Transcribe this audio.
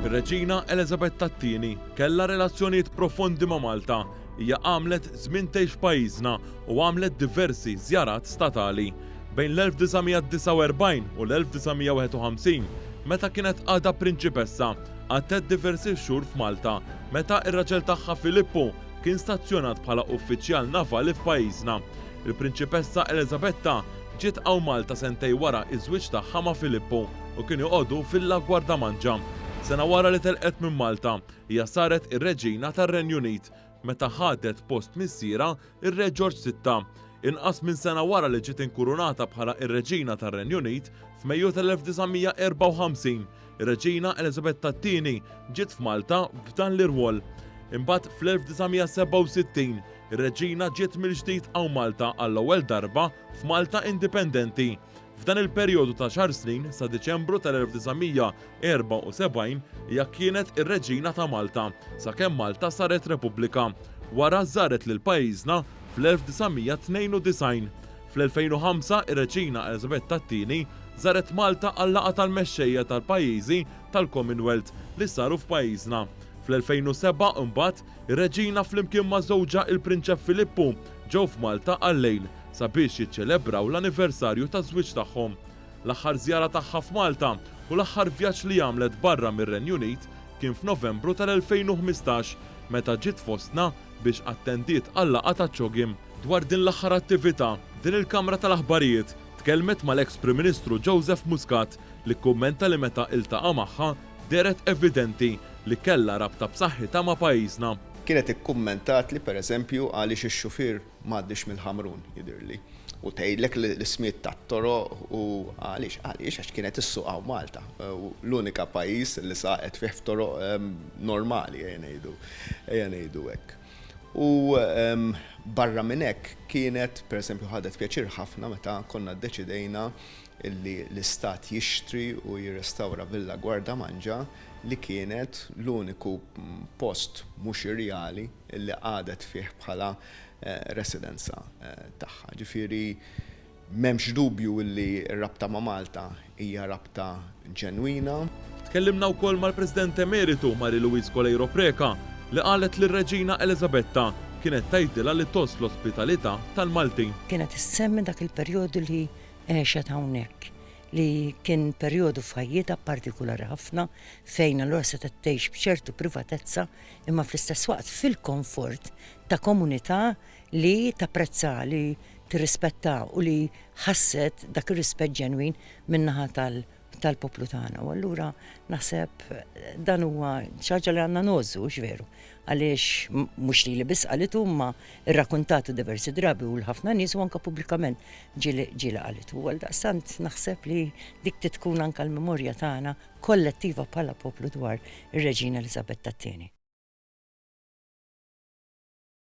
Ir-Reġina Elisabetta II kellha relazzjonijiet profondi ma' Malta. Hija għamlet żmien tgħix pajjiżna u għamlet diversi żjarat statali. Bejn l-1949 u l-1951, meta kienet għadha prinċipessa, għadtet diversi xhur f'Malta, meta ir-raġel tagħha Filippo kien stazzjonat bħala uffiċjal navali f'pajjiżna. Il-Prinċipessa Elisabetta ġiet hawn Malta sentej wara iż-żwieġ tagħha ma' Filippo u kienu jqogħdu fil-La Guardamangia. Sena wara li telqet minn Malta, hija saret ir-Reġina tar-Renju Unit meta ħadet post missiera ir-Re George VI. Inqas minn sena wara li ġiet inkurunata bħala ir-Reġina tar-Renju Unit f'Mejju tal-1954, ir-Reġina Elisabetta II ġiet f'Malta f'dan l-irwol. Imbagħad fl-1967 ir-Reġina ġiet mill-ġdid hawn Malta għall-ewwel darba f'Malta indipendenti. F'dan il-perjodu ta' xahar snin sa' Diċembru tal-1974 hija kienet ir-Reġina ta' Malta sakemm Malta saret Repubblika. Wara żaret lil pajjiżna fl-1992. Fl-2005 ir-Reġina Elisabetta II żaret Malta għal-laqgħa tal-mexxejja tal-pajjiżi tal-Commonwealth li saru f'pajjiżna. Fl-2007 imbagħad ir-Reġina flimkien ma' żewġha il-Prinċep Filippo ġew f'Malta għal-lejl sabiex jiċċelebraw l-anniversarju taż-żwieġ tagħhom. L-aħħar żjara tagħha f'Malta u l-aħħar vjaġġ li għamlet barra mir-Renju Unit kien f'Novembru tal-2015 meta ġiet fostna biex attendiet għall-laqgħa ta' CHOGM. Dwar din l-aħħar attività, din il-Kamra tal-Aħbarijiet tkellmet mal-eks Prim Ministru Joseph Muscat li kkummenta li meta iltaqa' magħha deret evidenti li kellha rabta b'saħħitha ma' pajjiżna. Kienet ikkummentat li pereżempju għaliex ix-xufier m'għaddix mill-Ħamrun jidhirli. U tgħidlek l-ismiet tat-toroq u għaliex għax kienet issuq hawn Malta. L-unika pajjiż li saqet fih toroq normali ejja ngħidu hekk. U barra minn hekk kienet pereżempju ħadet pjaċir ħafna meta konna ddeċidejna illi l-istat jixtri u jirrestawra Villa Guardamangia li kienet l-uniku post mhux irreali illi għadet fih bħala residenza tagħha. Ġifieri m'hemmx dubju illi r-rabta ma' Malta hija rabta ġenwina. Tkellimna wkoll mal-President Emeritu Marie-Louise Coleyro Preca li qalet lir-Reġina Elisabetta kienet tgħidilha li tos l-ospitalità tal-Maltin. Kienet issemmi dak il-perjodu li għexet hawnhekk li kien perjodu f'ħajjitha partikulari ħafna fejn allura se tgħix b'ċertu privatezza imma fl-istess waqt fil-komfort ta' komunità li tapprezza li tirrispetta u li ħasset dak ir-rispett ġenwin min-naħa tal-poplu tagħna. U allura naħseb dan huwa xi ħaġa li għandna nogħżu x'veru għaliex mhux li biss qalitu imma rrakkuntatu diversi drabi u l-ħafna nies u anke pubblikament ġieli qalitu. Għaldaqstant naħseb li dik tkun anke l-memorja tagħna kollettiva bħala poplu dwar ir-Reġina Elisabetta II.